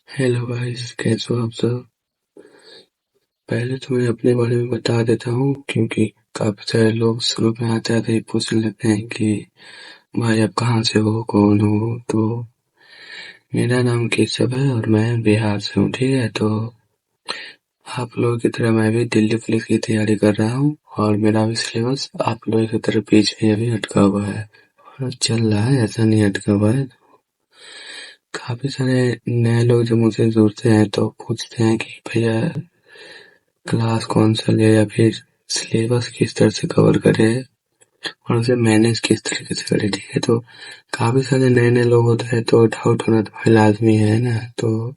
Hello guys, कैसे हो आप सब। पहले तो मैं अपने बारे में बता देता हूँ क्योंकि काफी सारे लोग शुरू में आते आते ही पूछने लगते हैं कि भाई आप कहाँ से हो, कौन हो। तो मेरा नाम केशव है और मैं बिहार से हूँ। ठीक है, तो आप लोगों की तरह मैं भी दिल्ली पुलिस की तैयारी कर रहा हूँ और मेरा भी सिलेबस आप लोगों की तरह पीछे अभी अटका हुआ है और चल रहा है, ऐसा नहीं अटका हुआ है। काफी सारे नए लोग जो मुझसे जुड़ते हैं तो पूछते हैं कि भैया क्लास कौन सा ले या फिर सिलेबस किस तरह से कवर करे और उसे मैनेज किस तरीके से करे। ठीक है, तो काफी सारे नए नए लोग होते हैं तो डाउट होना तो भाई लाजमी है ना। तो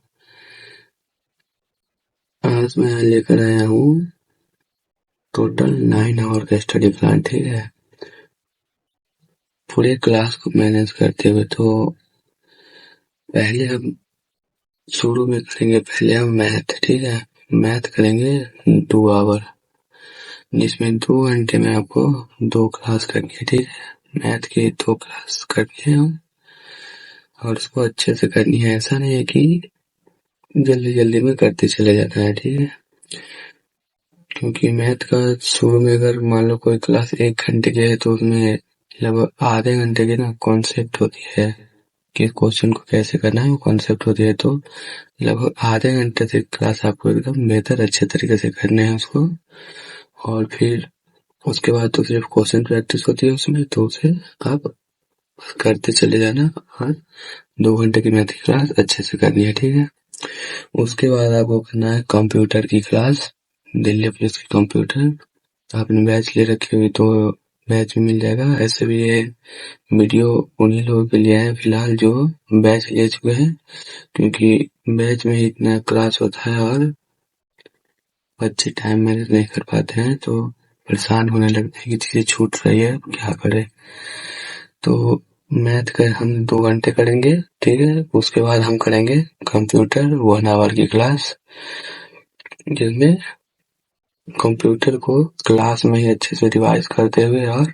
आज मैं लेकर आया हूँ टोटल 9 आवर का स्टडी प्लान। ठीक है, पूरे क्लास को मैनेज करते हुए। तो पहले हम शुरू में करेंगे, पहले हम मैथ। ठीक है, मैथ करेंगे 2 आवर, जिसमें 2 घंटे में आपको 2 क्लास करनी है। ठीक है, मैथ की 2 क्लास करनी है हम और उसको अच्छे से करनी है। ऐसा नहीं है कि जल्दी जल्दी में करते चले जाना है। ठीक है, क्योंकि मैथ का शुरू में अगर मान लो कोई क्लास 1 घंटे की है तो उसमें लगभग आधे घंटे की ना कॉन्सेप्ट होती है कि क्वेश्चन को कैसे करना है, वो कॉन्सेप्ट होती है। तो लगभग आधे घंटे से क्लास आपको एकदम बेहतर अच्छे तरीके से करने हैं उसको। और फिर उसके बाद तो सिर्फ क्वेश्चन प्रैक्टिस होती है उसमें, तो उसे आप करते चले जाना और 2 घंटे की मैथ की क्लास अच्छे से करनी है। ठीक है, उसके बाद आपको करना है कंप्यूटर की क्लास, दिल्ली पुलिस की कंप्यूटर। आपने बैच ले रखी हुई तो बैच में मिल जाएगा। ऐसे भी ये वीडियो उन्हीं लोगों के लिए है फिलहाल जो बैच ले चुके हैं, क्योंकि बैच में इतना क्लास होता है और बच्चे टाइम मैनेज नहीं कर पाते हैं तो परेशान होने लगते हैं कि चीजें छूट रही है, क्या करें। तो मैथ का हम 2 घंटे करेंगे। ठीक है, उसके बाद हम करेंगे कंप्यूटर 1 आवर की क्लास, जिसमें कंप्यूटर को क्लास में ही अच्छे से रिवाइज करते हुए और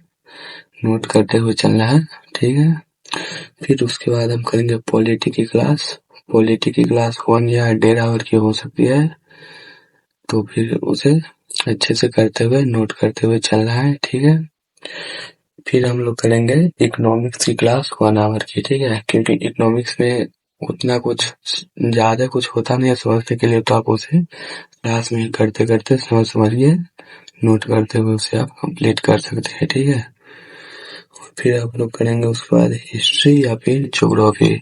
नोट करते हुए चलना है। ठीक है, फिर उसके बाद हम करेंगे पॉलिटी की क्लास। पॉलिटी की क्लास 1 या 1.5 आवर की हो सकती है, तो फिर उसे अच्छे से करते हुए नोट करते हुए चलना है। ठीक है, फिर हम लोग करेंगे इकोनॉमिक्स की क्लास 1 आवर की। ठीक है, क्योंकि इकोनॉमिक्स में उतना कुछ ज्यादा कुछ होता नहीं है समझने के लिए, तो आप उसे क्लास में करते करते समझ समझिए नोट करते हुए उसे आप कंप्लीट कर सकते हैं। ठीक है, फिर आप लोग करेंगे उसके बाद हिस्ट्री या फिर ज्योग्राफी,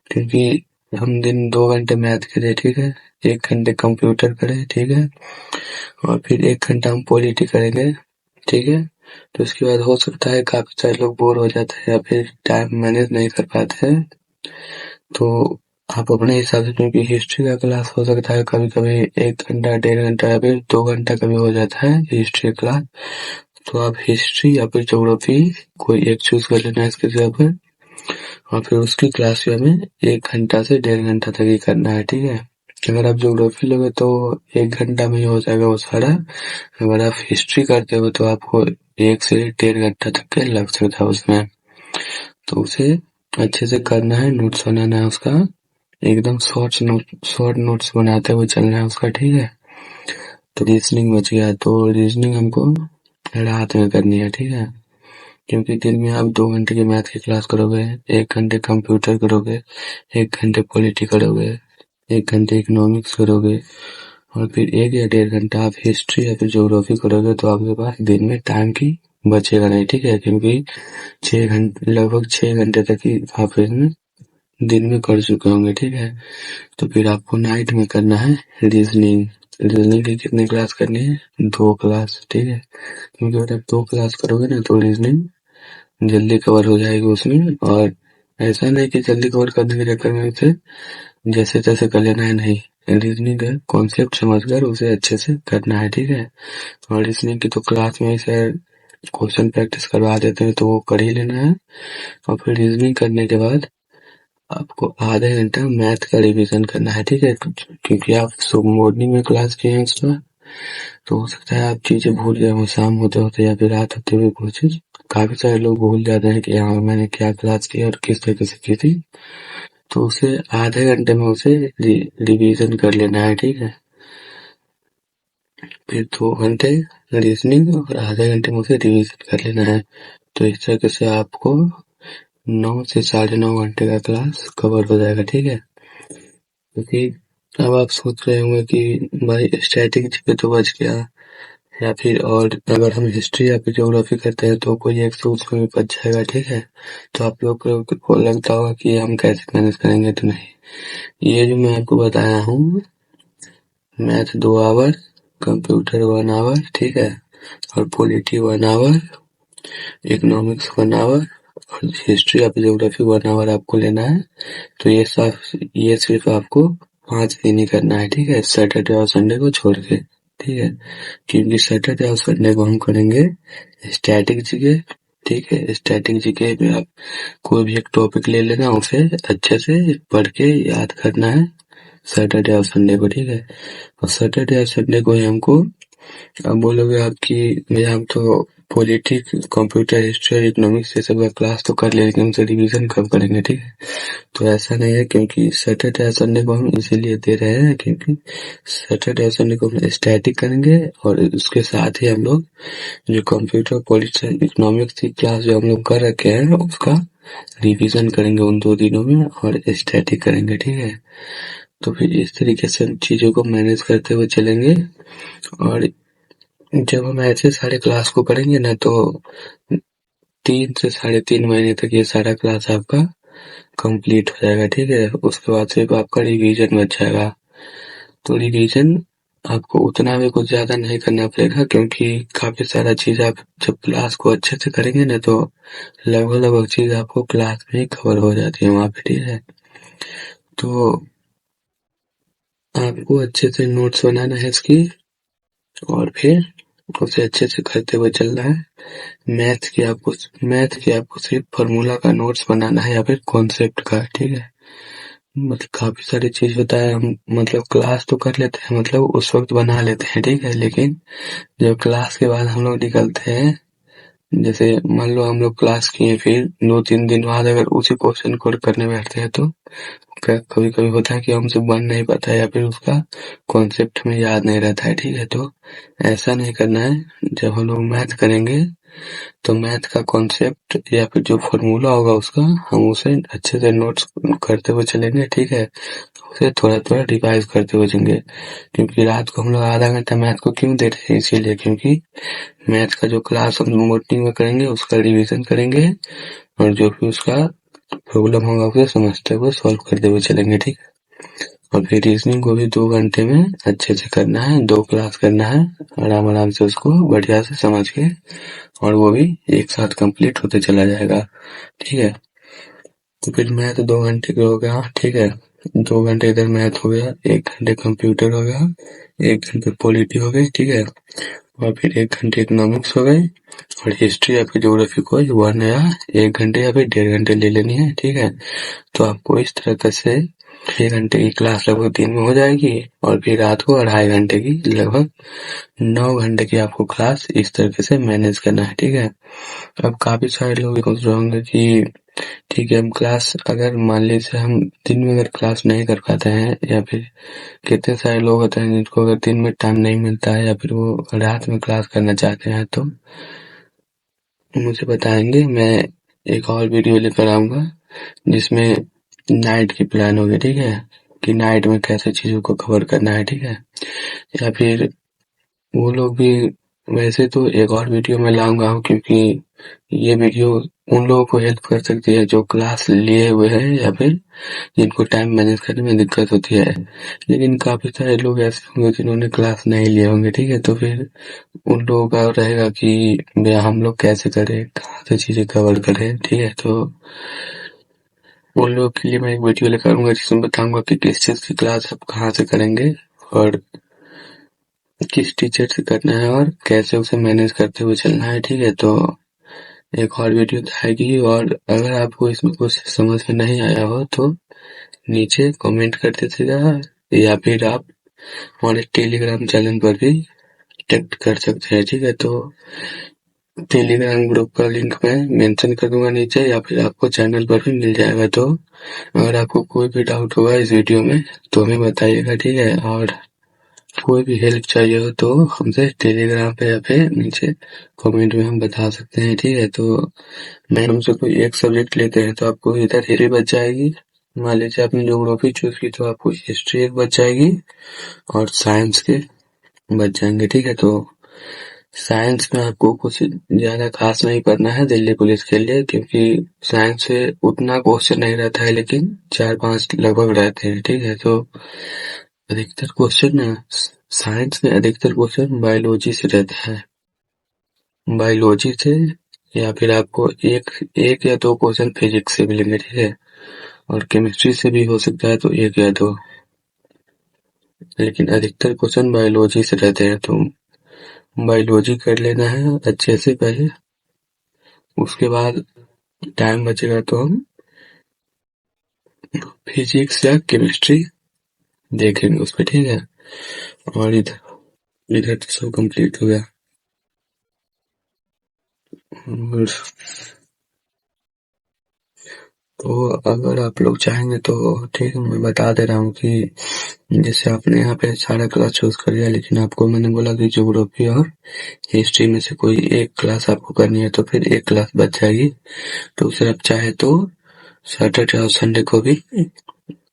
क्योंकि हम दिन 2 घंटे मैथ करें। ठीक है, 1 घंटे कंप्यूटर करें। ठीक है, और फिर 1 घंटा हम पॉलिटी करेंगे। ठीक है, तो उसके बाद हो सकता है काफी सारे लोग बोर हो जाते हैं या फिर टाइम मैनेज नहीं कर पाते हैं, तो आप अपने हिसाब से, क्योंकि हिस्ट्री का क्लास हो सकता है कभी कभी 1 घंटा 1.5 घंटा या फिर 2 घंटा कभी हो जाता है हिस्ट्री क्लास, तो आप हिस्ट्री या फिर ज्योग्राफी कोई एक चूज कर लेना है इसके जगह पर, और फिर उसकी क्लास भी हमें 1 घंटा से 1.5 घंटा तक ही करना है। ठीक है, अगर आप ज्योग्राफी लोगे तो 1 घंटा में ही हो जाएगा वो सारा। अगर आप हिस्ट्री करते हो तो आपको 1 से 1.5 घंटा तक के लग सकता है उसमें, तो उसे अच्छे से करना है, नोट्स बनाना है उसका, एकदम शॉर्ट नोट्स बनाते हुए चलना है उसका। ठीक है, तो रीजनिंग बच गया, तो रीजनिंग हमको रात में करनी है। ठीक है, क्योंकि दिन में आप 2 घंटे की मैथ की क्लास करोगे, 1 घंटे कंप्यूटर करोगे, 1 घंटे पॉलिटी करोगे, 1 घंटे इकोनॉमिक्स करोगे और फिर 1 या 1.5 घंटा आप हिस्ट्री या फिर ज्योग्राफी करोगे, तो आपके पास दिन में टाइम की बचेगा नहीं। ठीक है, क्योंकि 6 घंटे लगभग 6 घंटे तक ही आप इसमें दिन में कर चुके होंगे। ठीक है, तो फिर आपको नाइट में करना है रीजनिंग। रीजनिंग की कितनी क्लास करनी है? 2 क्लास। ठीक है, क्योंकि अगर आप 2 क्लास करोगे ना तो रीजनिंग जल्दी कवर हो जाएगी उसमें, और ऐसा नहीं कि जल्दी कवर करने के चक्कर में उसे जैसे तैसे कर लेना है, नहीं, रीजनिंग का कॉन्सेप्ट समझकर उसे अच्छे से करना है। ठीक है, और रीजनिंग की तो क्लास में से क्वेश्चन प्रैक्टिस करवा देते हैं तो वो कर ही लेना है, और फिर रीजनिंग करने के बाद आपको आधे घंटा मैथ का रिवीजन करना है। ठीक है, क्योंकि आप सुबह मॉर्निंग में क्लास किए हैं उसका, तो हो सकता है आप चीजें भूल गए हो शाम होते होते या फिर रात होते हुए कोई चीज। काफी सारे लोग भूल जाते हैं कि हाँ मैंने क्या क्लास की और किस तरीके से की थी, तो उसे आधे घंटे में उसे रिवीजन कर लेना है, ठीक है। फिर 2 घंटे रीजनिंग और आधे घंटे में उसे रिवीजन कर लेना है। तो इस तरीके से आपको 9 से 9.5 घंटे का क्लास कवर हो जाएगा, ठीक है। क्योंकि अब आप सोच रहे होंगे कि भाई स्टैटिक जीके तो बच गया, या फिर और अगर हम हिस्ट्री या फिर ज्योग्राफी करते हैं तो कोई एक तो उसमें भी बच जाएगा, ठीक है। तो आप लोग को लगता होगा कि हम कैसे मैनेज करेंगे, तो नहीं, ये जो मैं आपको बताया हूँ, मैथ 2 आवर, कंप्यूटर 1 आवर, ठीक है, और पॉलिटी 1 आवर, इकोनॉमिक्स 1 आवर, और हिस्ट्री या फिर ज्योग्राफी 1 आवर आपको लेना है। तो ये सिर्फ आपको 5 दिन ही करना है, ठीक है, सैटरडे और संडे को छोड़ के, ठीक है। क्योंकि सैटरडे और संडे को हम करेंगे स्टैटिक जीके, ठीक है। स्टैटिक जीके में आप कोई भी एक टॉपिक ले लेना, उसे अच्छे से पढ़ के याद करना है सैटरडे और संडे को, ठीक है। और सैटरडे और संडे को ही हमको, अब बोलोगे आप कि भैया हम तो पॉलिटिक्स, कंप्यूटर, हिस्ट्री और इकोनॉमिक्स ये सब का क्लास तो कर ले, लेकिन उनसे रिवीजन कब करेंगे, ठीक है। तो ऐसा नहीं है, क्योंकि सैटरडे और संडे को हम इसीलिए दे रहे हैं क्योंकि सैटरडे और संडे को हम स्टैटिक करेंगे, और उसके साथ ही हम लोग जो कंप्यूटर, पॉलिटिक्स, इकोनॉमिक्स की क्लास जो हम लोग कर रखे हैं उसका रिवीजन करेंगे उन 2 दिनों में, और स्टैटिक करेंगे, ठीक है। तो फिर इस तरीके से हम चीज़ों को मैनेज करते हुए चलेंगे। और जब हम ऐसे सारे क्लास को करेंगे ना, तो 3 से 3.5 महीने तक ये सारा क्लास आपका कंप्लीट हो जाएगा, ठीक है। उसके बाद सिर्फ आपका रिवीजन बच जाएगा। तो रिवीजन आपको उतना भी कुछ ज़्यादा नहीं करना पड़ेगा, क्योंकि काफ़ी सारा चीज़ आप जब क्लास को अच्छे से करेंगे ना, तो लगभग चीज़ आपको क्लास में ही कवर हो जाती है वहाँ पे, ठीक है। तो आपको अच्छे से नोट्स बनाना है इसकी, और फिर उसे अच्छे से करते हुए चलना है। मैथ की आपको सिर्फ फार्मूला का नोट्स बनाना है या फिर कॉन्सेप्ट का, ठीक है। मतलब काफी सारी चीज होता है, हम मतलब क्लास तो कर लेते हैं, मतलब उस वक्त बना लेते हैं, ठीक है। लेकिन जब क्लास के बाद हम लोग निकलते हैं, जैसे मान लो हम लोग क्लास किए, फिर 2-3 दिन बाद अगर उसी क्वेश्चन को करने बैठते हैं, तो कभी कभी होता है कि हमसे बन नहीं पाता है, या फिर उसका कॉन्सेप्ट हमें याद नहीं रहता है, ठीक है। तो ऐसा नहीं करना है। जब हम लोग मैथ करेंगे तो मैथ का कॉन्सेप्ट या फिर जो फॉर्मूला होगा उसका, हम उसे अच्छे से नोट्स करते हुए चलेंगे, ठीक है। उसे थोड़ा थोड़ा रिवाइज करते हुए चलेंगे, क्योंकि रात को हम लोग आधा घंटा मैथ को क्यों दे रहे हैं, इसीलिए क्योंकि मैथ का जो क्लास हम मॉर्निंग में करेंगे उसका रिवीजन करेंगे, और जो भी उसका प्रॉब्लम होगा उसे समझते हुए सॉल्व करते हुए चलेंगे, ठीक है। और फिर रीजनिंग को भी 2 घंटे में अच्छे से करना है, 2 क्लास करना है, आराम आराम से उसको बढ़िया से समझ के, और वो भी एक साथ कंप्लीट होते चला जाएगा, ठीक है। तो फिर मैथ 2 घंटे का हो गया, ठीक है। 2 घंटे इधर मैथ हो गया, 1 घंटे कंप्यूटर हो गया, 1 घंटे पॉलिटी हो गई, ठीक है। और फिर 1 घंटे इकोनॉमिक्स हो गई, और हिस्ट्री या फिर ज्योग्राफी को 1 या 1 घंटे या फिर 1.5 घंटे ले लेनी है, ठीक है। तो आपको इस तरह से 6 घंटे की क्लास लगभग दिन में हो जाएगी, और फिर रात को 2.5 घंटे की, लगभग 9 घंटे की आपको क्लास इस तरीके से मैनेज करना है, ठीक है। अब काफी सारे लोग सोच रहे होंगे कि ठीक है, हम क्लास, अगर मान लीजिए हम दिन में अगर क्लास नहीं कर पाते हैं, या फिर कितने सारे लोग होते हैं जिनको अगर दिन में टाइम नहीं मिलता है, या फिर वो रात में क्लास करना चाहते हैं, तो मुझे बताएंगे, मैं एक और वीडियो लेकर आऊंगा जिसमें नाइट की प्लान होगी, ठीक है, कि नाइट में कैसे चीजों को कवर करना है, ठीक है। या फिर वो लोग भी, वैसे तो एक और वीडियो में लाऊंगा, क्योंकि ये वीडियो उन लोगों को हेल्प कर सकती है जो क्लास लिए हुए हैं, या फिर जिनको टाइम मैनेज करने में दिक्कत होती है। लेकिन काफी सारे लोग ऐसे होंगे जिन्होंने क्लास नहीं लिए होंगे, ठीक है। तो फिर उन लोगों का रहेगा कि भैया हम लोग कैसे करें, कहाँ से चीजें कवर करें, ठीक है। तो उन लोगों के लिए मैं एक वीडियो लेकर आऊंगा जिसमें बताऊंगा कि किस चीज की क्लास आप कहाँ से करेंगे, और किस टीचर से करना है, और कैसे उसे मैनेज करते हुए चलना है, ठीक है। तो एक और वीडियो आएगी, और अगर आपको इसमें कुछ समझ में नहीं आया हो तो नीचे कमेंट कर दीजिएगा, या फिर आप हमारे टेलीग्राम चैनल पर भी टेक्स्ट कर सकते हैं, ठीक है। तो टेलीग्राम ग्रुप का लिंक मैं मेंशन कर दूंगा नीचे, या फिर आपको चैनल पर भी मिल जाएगा। तो अगर आपको कोई भी डाउट होगा इस वीडियो में तो हमें बताइएगा, ठीक है। और कोई भी हेल्प चाहिए हो तो हमसे टेलीग्राम पे या फिर नीचे कमेंट में हम बता सकते हैं, ठीक है। तो मैडम से कोई एक सब्जेक्ट लेते हैं तो आपको इधर हिस्ट्री बच जाएगी। मान लीजिए आपने ज्योग्राफी चूज की तो आपको हिस्ट्री एक बच जाएगी और साइंस के बच जाएंगे, ठीक है। तो साइंस में आपको कुछ ज्यादा खास नहीं पढ़ना है दिल्ली पुलिस के लिए, क्योंकि साइंस से उतना क्वेश्चन नहीं रहता है, लेकिन 4-5 लगभग रहते हैं, ठीक है। तो अधिकतर क्वेश्चन ना साइंस में अधिकतर क्वेश्चन बायोलॉजी से रहता है, बायोलॉजी से, या फिर आपको एक एक या दो क्वेश्चन फिजिक्स से मिलेंगे, ठीक है। और केमिस्ट्री से भी हो सकता है तो एक या दो, लेकिन अधिकतर क्वेश्चन बायोलॉजी से रहते हैं। तो बायोलॉजी कर लेना है अच्छे से पहले, उसके बाद टाइम बचेगा तो हम फिजिक्स या केमिस्ट्री देखेंगे उस पर, ठीक है। और इधर इधर तो सब कंप्लीट हो गया। और तो अगर आप लोग चाहेंगे तो ठीक है, मैं बता दे रहा हूँ कि जैसे आपने यहाँ पे सारा क्लास चूज कर लिया, लेकिन आपको मैंने बोला कि ज्योग्राफी और हिस्ट्री में से कोई एक क्लास आपको करनी है तो फिर एक क्लास बच जाएगी। तो उसे आप चाहे तो सैटरडे और संडे को भी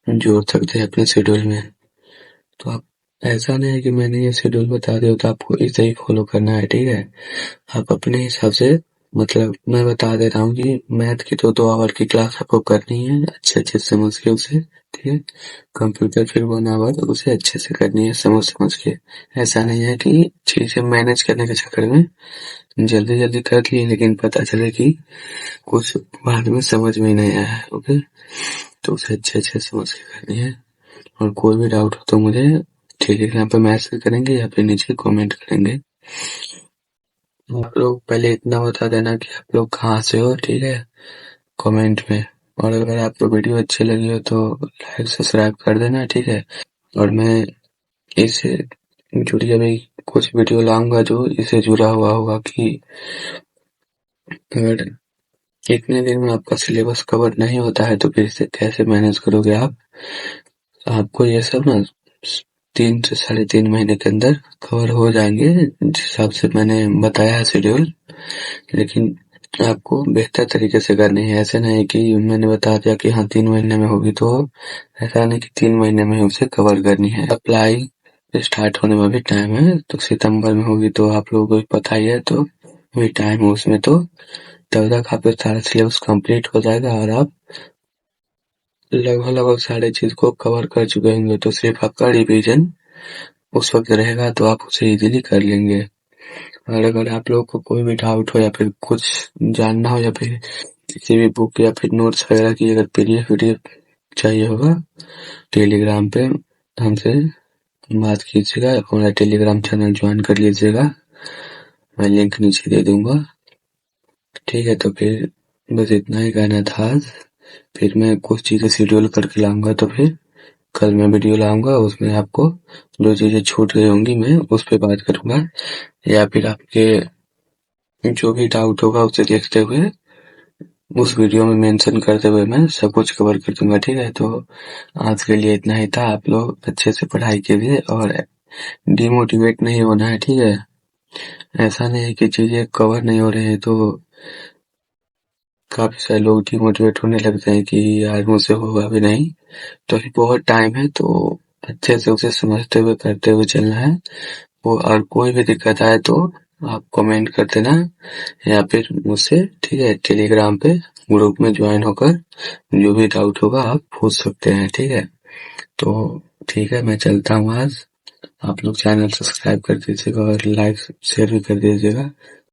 जोड़ सकते हैं अपने शेड्यूल में। तो आप ऐसा नहीं है कि मैंने ये शेड्यूल बता दिया तो आपको इसे ही फॉलो करना है, ठीक है। आप अपने हिसाब से, मतलब मैं बता दे रहा हूँ कि मैथ की तो 2 आवर की क्लास आपको करनी है अच्छे अच्छे समझ के उसे, ठीक है। कंप्यूटर फिर 1 आवर उसे अच्छे से करनी है समझ समझ के। ऐसा नहीं है कि चीजें मैनेज करने के चक्कर में जल्दी जल्दी कर लिए लेकिन पता चले कि कुछ बाद में समझ में नहीं आया है, ओके। तो उसे अच्छे अच्छे समझ के करनी है। और कोई भी डाउट हो तो मुझे टेलीग्राम पे मैसेज करेंगे या फिर नीचे कमेंट करेंगे। आप लोग पहले इतना बता देना कि आप लोग कहाँ से हो, ठीक है, कमेंट में। और अगर आपको वीडियो अच्छी लगी हो तो लाइक सब्सक्राइब कर देना, ठीक है। और मैं इससे जुड़ी अभी कुछ वीडियो लाऊंगा जो इससे जुड़ा हुआ होगा कि अगर इतने दिन में आपका सिलेबस कवर नहीं होता है तो फिर इसे कैसे मैनेज करोगे आप। आपको ये सब ना 3 से 3.5 महीने के अंदर कवर हो जाएंगे जिस हिसाब से मैंने बताया है शेड्यूल। लेकिन आपको बेहतर तरीके से करनी है, ऐसे नहीं कि मैंने बता दिया कि हाँ 3 महीने में होगी, तो ऐसा नहीं कि 3 महीने में उसे कवर करनी है। अप्लाई स्टार्ट होने में भी टाइम है, तो सितंबर में होगी तो आप लोगों को पता ही है, तो भी टाइम है उसमें। तो तब तक आपका सारा सिलेबस कंप्लीट हो जाएगा और आप लगभग लगभग सारे चीज को कवर कर चुके होंगे। तो सिर्फ आपका रिवीजन उस वक्त रहेगा तो आप उसे इजीली कर लेंगे। और अगर आप लोगों को कोई भी डाउट हो या फिर कुछ जानना हो या फिर किसी भी बुक या फिर नोट्स वगैरह की अगर पीडीएफ चाहिए होगा, टेलीग्राम पे हमसे बात कीजिएगा, हमारा टेलीग्राम चैनल ज्वाइन कर लीजिएगा, मैं लिंक नीचे दे दूंगा, ठीक है। तो फिर बस इतना ही कहना था आज। फिर मैं कुछ चीजें शेड्यूल करके लाऊंगा, तो फिर कल मैं वीडियो लाऊंगा, उसमें आपको जो चीजें छूट गई होंगी मैं उस पर बात करूंगा, या फिर आपके जो भी डाउट होगा उसे देखते हुए उस वीडियो में मेंशन करते हुए मैं सब कुछ कवर कर दूंगा, ठीक है। तो आज के लिए इतना ही था। आप लोग अच्छे से पढ़ाई कीजिए और डिमोटिवेट नहीं होना है, ठीक है। ऐसा नहीं है कि चीजें कवर नहीं हो रही है तो काफी सारे लोग डिमोटिवेट होने लगते हैं कि यार मुझसे होगा भी नहीं। तो अभी बहुत टाइम है, तो अच्छे से उसे समझते हुए करते हुए चलना है। वो और कोई भी दिक्कत आए तो आप कमेंट कर देना या फिर मुझसे, ठीक है, टेलीग्राम पे ग्रुप में ज्वाइन होकर जो भी डाउट होगा आप पूछ सकते हैं, ठीक है। तो ठीक है, मैं चलता हूँ आज। आप लोग चैनल सब्सक्राइब कर दीजिएगा और लाइक शेयर भी कर दीजिएगा।